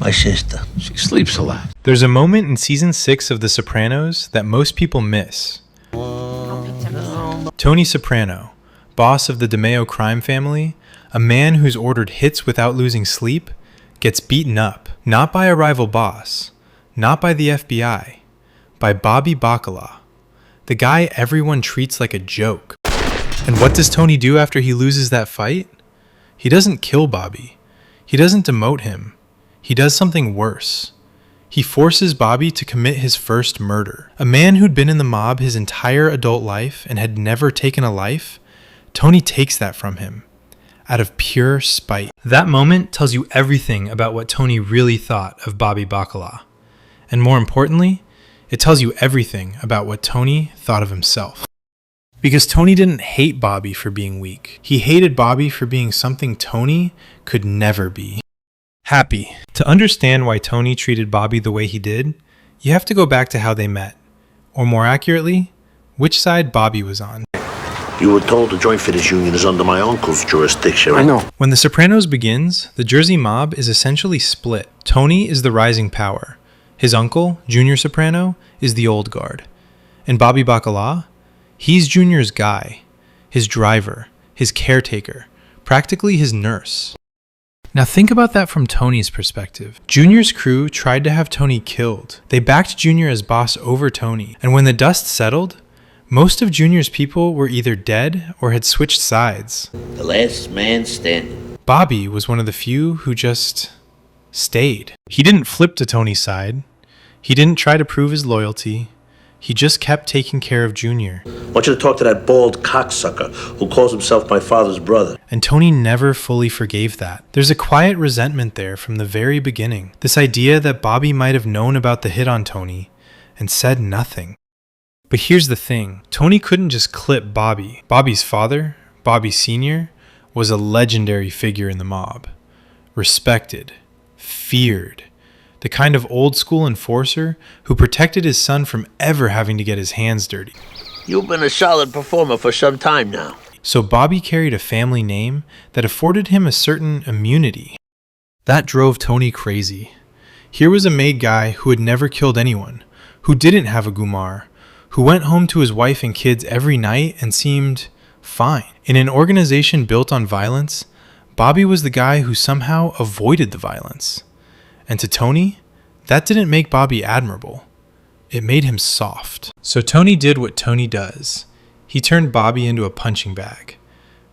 My sister. She sleeps a lot. There's a moment in season 6 of The Sopranos that most people miss. Tony Soprano, boss of the DeMeo crime family, a man who's ordered hits without losing sleep, gets beaten up, not by a rival boss, not by the FBI, by Bobby Bacala, the guy everyone treats like a joke. And what does Tony do after he loses that fight? He doesn't kill Bobby. He doesn't demote him. He does something worse. He forces Bobby to commit his first murder. A man who'd been in the mob his entire adult life and had never taken a life, Tony takes that from him, out of pure spite. That moment tells you everything about what Tony really thought of Bobby Bacala. And more importantly, it tells you everything about what Tony thought of himself. Because Tony didn't hate Bobby for being weak. He hated Bobby for being something Tony could never be. Happy. To understand why Tony treated Bobby the way he did, you have to go back to how they met. Or more accurately, which side Bobby was on. You were told the Joint Fitters Union is under my uncle's jurisdiction. I know. When The Sopranos begins, the Jersey mob is essentially split. Tony is the rising power. His uncle, Junior Soprano, is the old guard. And Bobby Bacala? He's Junior's guy, his driver, his caretaker, practically his nurse. Now think about that from Tony's perspective. Junior's crew tried to have Tony killed. They backed Junior as boss over Tony. And when the dust settled, most of Junior's people were either dead or had switched sides. The last man standing. Bobby was one of the few who just stayed. He didn't flip to Tony's side. He didn't try to prove his loyalty. He just kept taking care of Junior. I want you to talk to that bald cocksucker who calls himself my father's brother. And Tony never fully forgave that. There's a quiet resentment there from the very beginning. This idea that Bobby might have known about the hit on Tony and said nothing. But here's the thing. Tony couldn't just clip Bobby. Bobby's father, Bobby Sr., was a legendary figure in the mob. Respected. Feared. The kind of old-school enforcer who protected his son from ever having to get his hands dirty. You've been a solid performer for some time now. So Bobby carried a family name that afforded him a certain immunity. That drove Tony crazy. Here was a made guy who had never killed anyone, who didn't have a gumar, who went home to his wife and kids every night and seemed fine. In an organization built on violence, Bobby was the guy who somehow avoided the violence. And to Tony, that didn't make Bobby admirable. It made him soft. So Tony did what Tony does. He turned Bobby into a punching bag.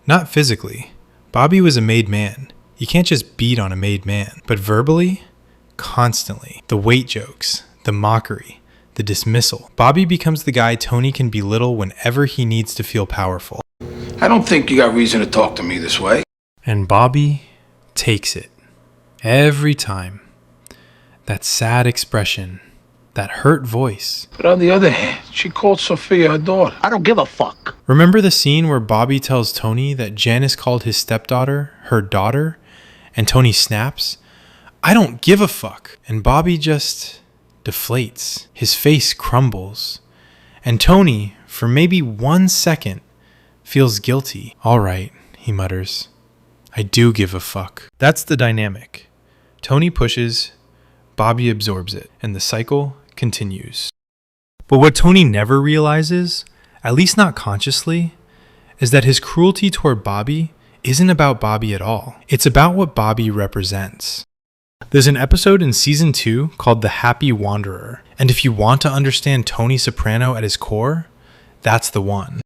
Not physically. Bobby was a made man. You can't just beat on a made man. But verbally, constantly. The weight jokes, the mockery, the dismissal. Bobby becomes the guy Tony can belittle whenever he needs to feel powerful. I don't think you got reason to talk to me this way. And Bobby takes it. Every time. That sad expression, that hurt voice. But on the other hand, she called Sophia her daughter. I don't give a fuck. Remember the scene where Bobby tells Tony that Janice called his stepdaughter her daughter, and Tony snaps, "I don't give a fuck." And Bobby just deflates. His face crumbles. And Tony, for maybe 1 second, feels guilty. "All right," he mutters. "I do give a fuck." That's the dynamic. Tony pushes, Bobby absorbs it, and the cycle continues. But what Tony never realizes, at least not consciously, is that his cruelty toward Bobby isn't about Bobby at all. It's about what Bobby represents. There's an episode in season 2 called The Happy Wanderer, and if you want to understand Tony Soprano at his core, that's the one.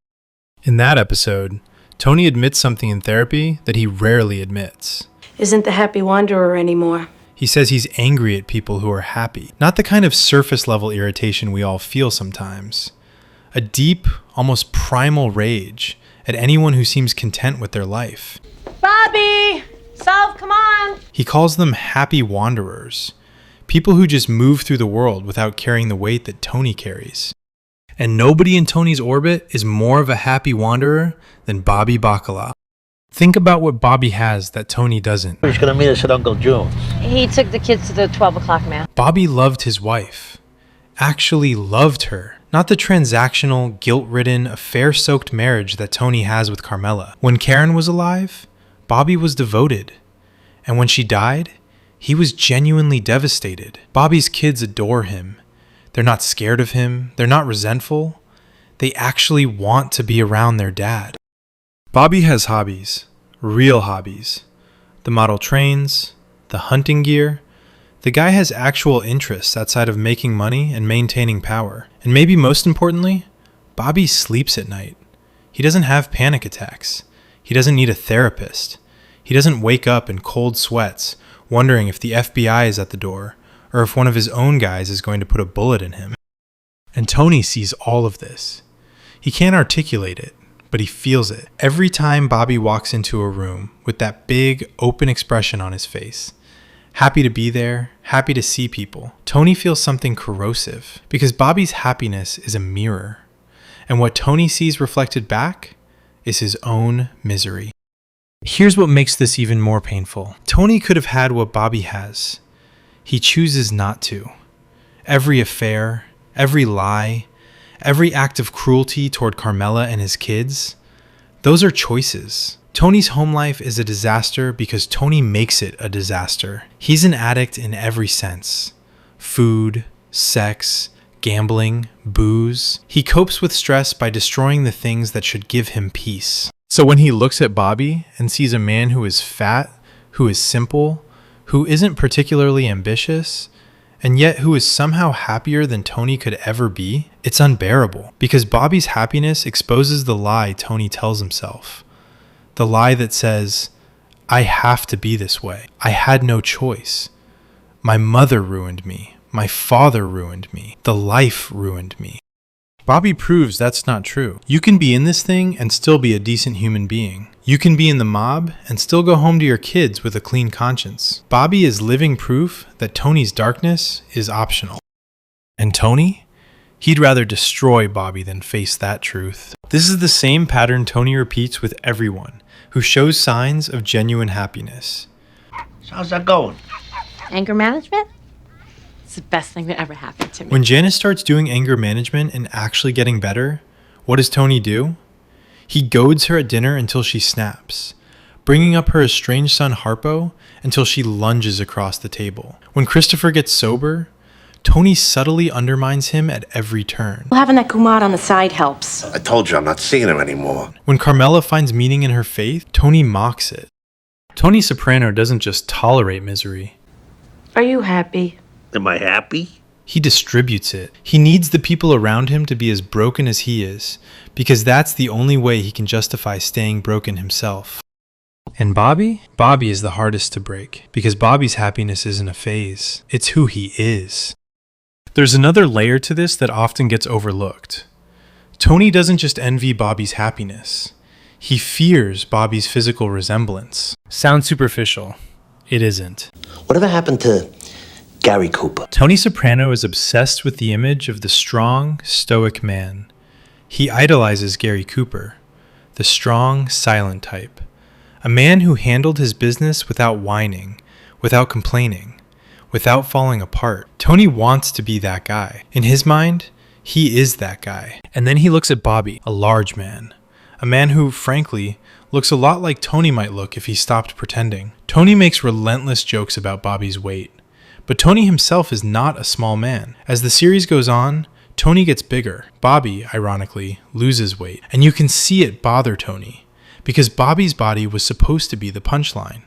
In that episode, Tony admits something in therapy that he rarely admits. Isn't the happy wanderer anymore. He says he's angry at people who are happy. Not the kind of surface level irritation we all feel sometimes. A deep, almost primal rage at anyone who seems content with their life. Bobby! Solve, come on! He calls them happy wanderers. People who just move through the world without carrying the weight that Tony carries. And nobody in Tony's orbit is more of a happy wanderer than Bobby Bacala. Think about what Bobby has that Tony doesn't. He's gonna meet us at Uncle Joe's. He took the kids to the 12 o'clock mass. Bobby loved his wife. Actually loved her. Not the transactional, guilt-ridden, affair-soaked marriage that Tony has with Carmela. When Karen was alive, Bobby was devoted. And when she died, He was genuinely devastated. Bobby's kids adore him. They're not scared of him. They're not resentful. They actually want to be around their dad. Bobby has hobbies, real hobbies. The model trains, the hunting gear. The guy has actual interests outside of making money and maintaining power. And maybe most importantly, Bobby sleeps at night. He doesn't have panic attacks. He doesn't need a therapist. He doesn't wake up in cold sweats, wondering if the FBI is at the door, or if one of his own guys is going to put a bullet in him. And Tony sees all of this. He can't articulate it, but he feels it. Every time Bobby walks into a room with that big, open expression on his face, happy to be there, happy to see people, Tony feels something corrosive, because Bobby's happiness is a mirror. And what Tony sees reflected back is his own misery. Here's what makes this even more painful. Tony could have had what Bobby has. He chooses not to. Every affair, every lie, every act of cruelty toward Carmela and his kids, those are choices. Tony's home life is a disaster because Tony makes it a disaster. He's an addict in every sense. Food, sex, gambling, booze. He copes with stress by destroying the things that should give him peace. So when he looks at Bobby and sees a man who is fat, who is simple, who isn't particularly ambitious, and yet who is somehow happier than Tony could ever be, it's unbearable. Because Bobby's happiness exposes the lie Tony tells himself. The lie that says, I have to be this way. I had no choice. My mother ruined me. My father ruined me. The life ruined me. Bobby proves that's not true. You can be in this thing and still be a decent human being. You can be in the mob and still go home to your kids with a clean conscience. Bobby is living proof that Tony's darkness is optional. And Tony? He'd rather destroy Bobby than face that truth. This is the same pattern Tony repeats with everyone who shows signs of genuine happiness. So how's that going? Anger management? It's the best thing that ever happened to me. When Janice starts doing anger management and actually getting better, what does Tony do? He goads her at dinner until she snaps, bringing up her estranged son Harpo until she lunges across the table. When Christopher gets sober, Tony subtly undermines him at every turn. Well, having that Kumar on the side helps. I told you I'm not seeing her anymore. When Carmela finds meaning in her faith, Tony mocks it. Tony Soprano doesn't just tolerate misery. Are you happy? Am I happy? He distributes it. He needs the people around him to be as broken as he is, because that's the only way he can justify staying broken himself. And Bobby? Bobby is the hardest to break, because Bobby's happiness isn't a phase. It's who he is. There's another layer to this that often gets overlooked. Tony doesn't just envy Bobby's happiness. He fears Bobby's physical resemblance. Sounds superficial. It isn't. Whatever happened to Gary Cooper? Tony Soprano is obsessed with the image of the strong, stoic man. He idolizes Gary Cooper, the strong, silent type. A man who handled his business without whining, without complaining, without falling apart. Tony wants to be that guy. In his mind, he is that guy. And then he looks at Bobby, a large man. A man who, frankly, looks a lot like Tony might look if he stopped pretending. Tony makes relentless jokes about Bobby's weight. But Tony himself is not a small man. As the series goes on, Tony gets bigger. Bobby, ironically, loses weight. And you can see it bother Tony, because Bobby's body was supposed to be the punchline.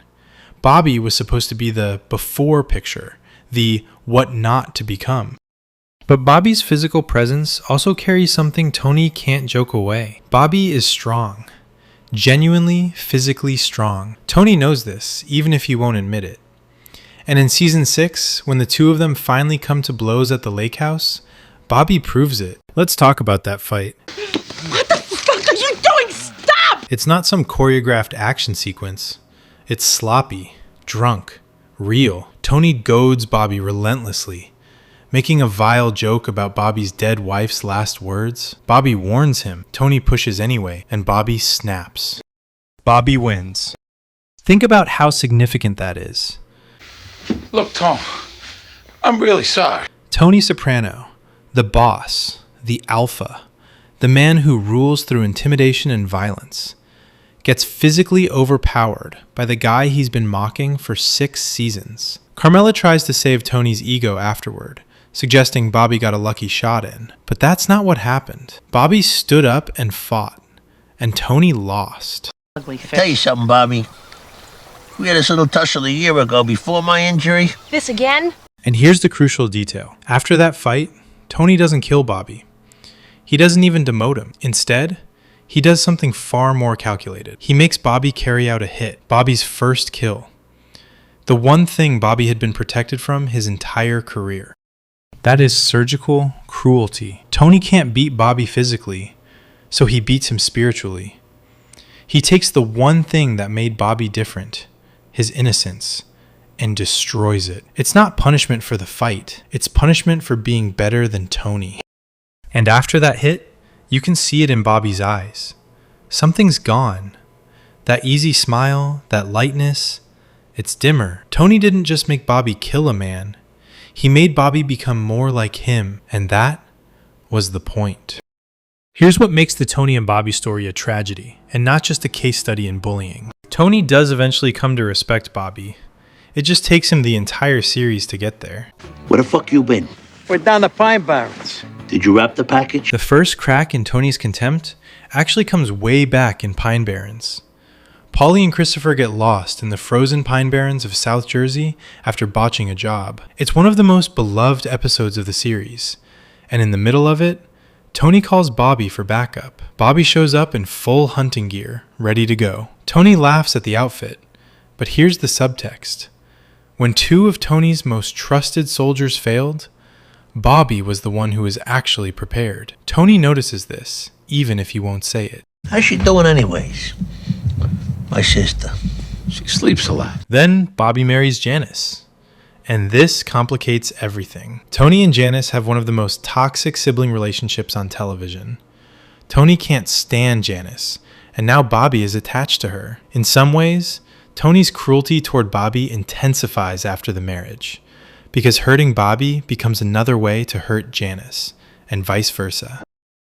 Bobby was supposed to be the before picture, the what not to become. But Bobby's physical presence also carries something Tony can't joke away. Bobby is strong. Genuinely, physically strong. Tony knows this, even if he won't admit it. And in season 6, when the two of them finally come to blows at the lakehouse, Bobby proves it. Let's talk about that fight. What the fuck are you doing? Stop! It's not some choreographed action sequence. It's sloppy, drunk, real. Tony goads Bobby relentlessly, making a vile joke about Bobby's dead wife's last words. Bobby warns him. Tony pushes anyway, and Bobby snaps. Bobby wins. Think about how significant that is. Look, Tom, I'm really sorry. Tony Soprano, the boss, the alpha, the man who rules through intimidation and violence, gets physically overpowered by the guy he's been mocking for 6 seasons. Carmela tries to save Tony's ego afterward, suggesting Bobby got a lucky shot in. But that's not what happened. Bobby stood up and fought, and Tony lost. Tell you something, Bobby. We had this little tussle a year ago before my injury. This again? And here's the crucial detail. After that fight, Tony doesn't kill Bobby. He doesn't even demote him. Instead, he does something far more calculated. He makes Bobby carry out a hit, Bobby's first kill. The one thing Bobby had been protected from his entire career. That is surgical cruelty. Tony can't beat Bobby physically, so he beats him spiritually. He takes the one thing that made Bobby different, his innocence, and destroys it. It's not punishment for the fight. It's punishment for being better than Tony. And after that hit, you can see it in Bobby's eyes. Something's gone. That easy smile, that lightness, it's dimmer. Tony didn't just make Bobby kill a man. He made Bobby become more like him, and that was the point. Here's what makes the Tony and Bobby story a tragedy, and not just a case study in bullying. Tony does eventually come to respect Bobby. It just takes him the entire series to get there. Where the fuck you been? We're down the Pine Barrens. Did you wrap the package? The first crack in Tony's contempt actually comes way back in Pine Barrens. Polly and Christopher get lost in the frozen Pine Barrens of South Jersey after botching a job. It's one of the most beloved episodes of the series, and in the middle of it, Tony calls Bobby for backup. Bobby shows up in full hunting gear, ready to go. Tony laughs at the outfit, but here's the subtext. When two of Tony's most trusted soldiers failed, Bobby was the one who was actually prepared. Tony notices this, even if he won't say it. How's she doing anyways? My sister. She sleeps a lot. Then Bobby marries Janice. And this complicates everything. Tony and Janice have one of the most toxic sibling relationships on television. Tony can't stand Janice, and now Bobby is attached to her. In some ways, Tony's cruelty toward Bobby intensifies after the marriage, because hurting Bobby becomes another way to hurt Janice, and vice versa.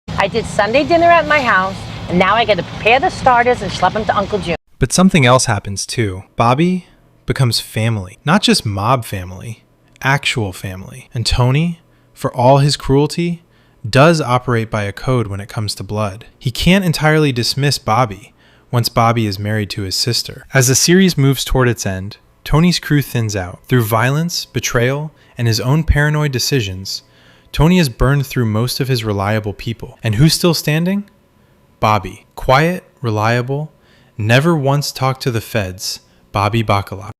I did Sunday dinner at my house, and now I got to prepare the starters and schlep them to Uncle June. But something else happens too. Bobby becomes family, not just mob family, actual family. And Tony, for all his cruelty, does operate by a code when it comes to blood. He can't entirely dismiss Bobby once Bobby is married to his sister. As the series moves toward its end, Tony's crew thins out. Through violence, betrayal, and his own paranoid decisions, Tony has burned through most of his reliable people. And who's still standing? Bobby. Quiet, reliable, never once talked to the feds, Bobby Bacala.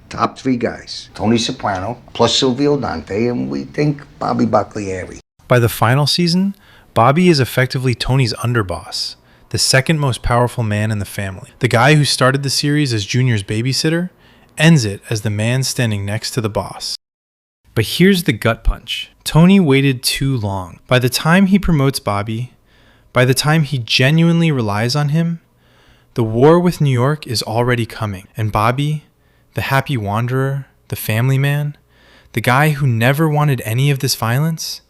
Top three guys. Tony Soprano, plus Silvio Dante, and we think Bobby Baccalieri. By the final season, Bobby is effectively Tony's underboss, the second most powerful man in the family. The guy who started the series as Junior's babysitter ends it as the man standing next to the boss. But here's the gut punch. Tony waited too long. By the time he promotes Bobby, by the time he genuinely relies on him, the war with New York is already coming. And Bobby, the happy wanderer, the family man, the guy who never wanted any of this violence,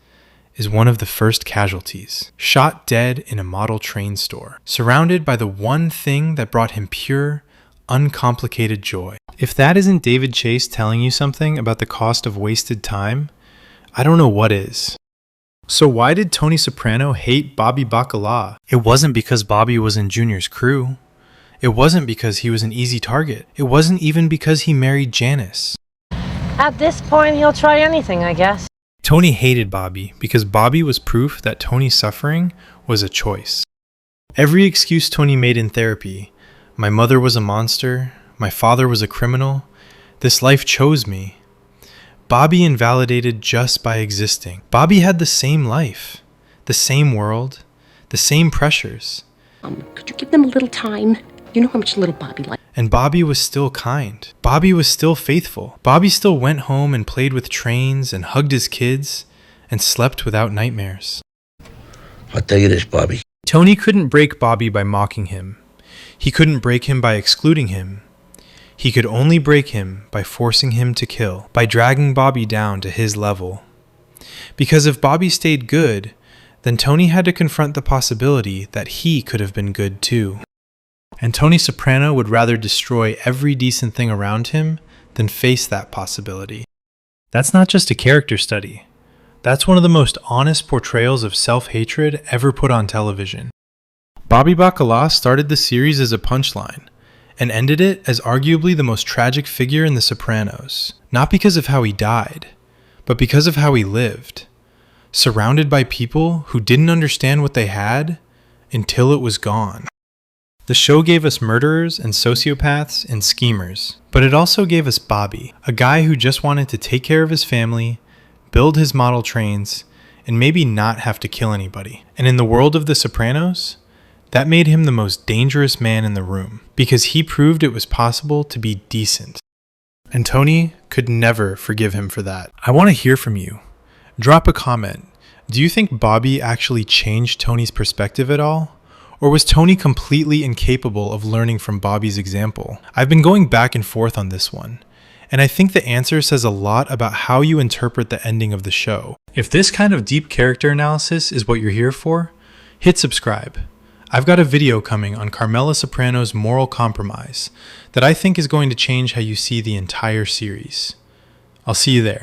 is one of the first casualties. Shot dead in a model train store, surrounded by the one thing that brought him pure, uncomplicated joy. If that isn't David Chase telling you something about the cost of wasted time, I don't know what is. So why did Tony Soprano hate Bobby Bacala? It wasn't because Bobby was in Junior's crew. It wasn't because he was an easy target. It wasn't even because he married Janice. At this point, he'll try anything, I guess. Tony hated Bobby because Bobby was proof that Tony's suffering was a choice. Every excuse Tony made in therapy, my mother was a monster, my father was a criminal, this life chose me, Bobby invalidated just by existing. Bobby had the same life, the same world, the same pressures. Could you give them a little time? You know how much little Bobby likes. And Bobby was still kind. Bobby was still faithful. Bobby still went home and played with trains and hugged his kids and slept without nightmares. I'll tell you this, Bobby. Tony couldn't break Bobby by mocking him. He couldn't break him by excluding him. He could only break him by forcing him to kill, by dragging Bobby down to his level. Because if Bobby stayed good, then Tony had to confront the possibility that he could have been good too. And Tony Soprano would rather destroy every decent thing around him than face that possibility. That's not just a character study. That's one of the most honest portrayals of self-hatred ever put on television. Bobby Bacala started the series as a punchline, and ended it as arguably the most tragic figure in The Sopranos, not because of how he died, but because of how he lived, surrounded by people who didn't understand what they had until it was gone. The show gave us murderers and sociopaths and schemers, but it also gave us Bobby, a guy who just wanted to take care of his family, build his model trains, and maybe not have to kill anybody. And in the world of The Sopranos, that made him the most dangerous man in the room, because he proved it was possible to be decent. And Tony could never forgive him for that. I want to hear from you. Drop a comment. Do you think Bobby actually changed Tony's perspective at all? Or was Tony completely incapable of learning from Bobby's example? I've been going back and forth on this one, and I think the answer says a lot about how you interpret the ending of the show. If this kind of deep character analysis is what you're here for, hit subscribe. I've got a video coming on Carmela Soprano's moral compromise that I think is going to change how you see the entire series. I'll see you there.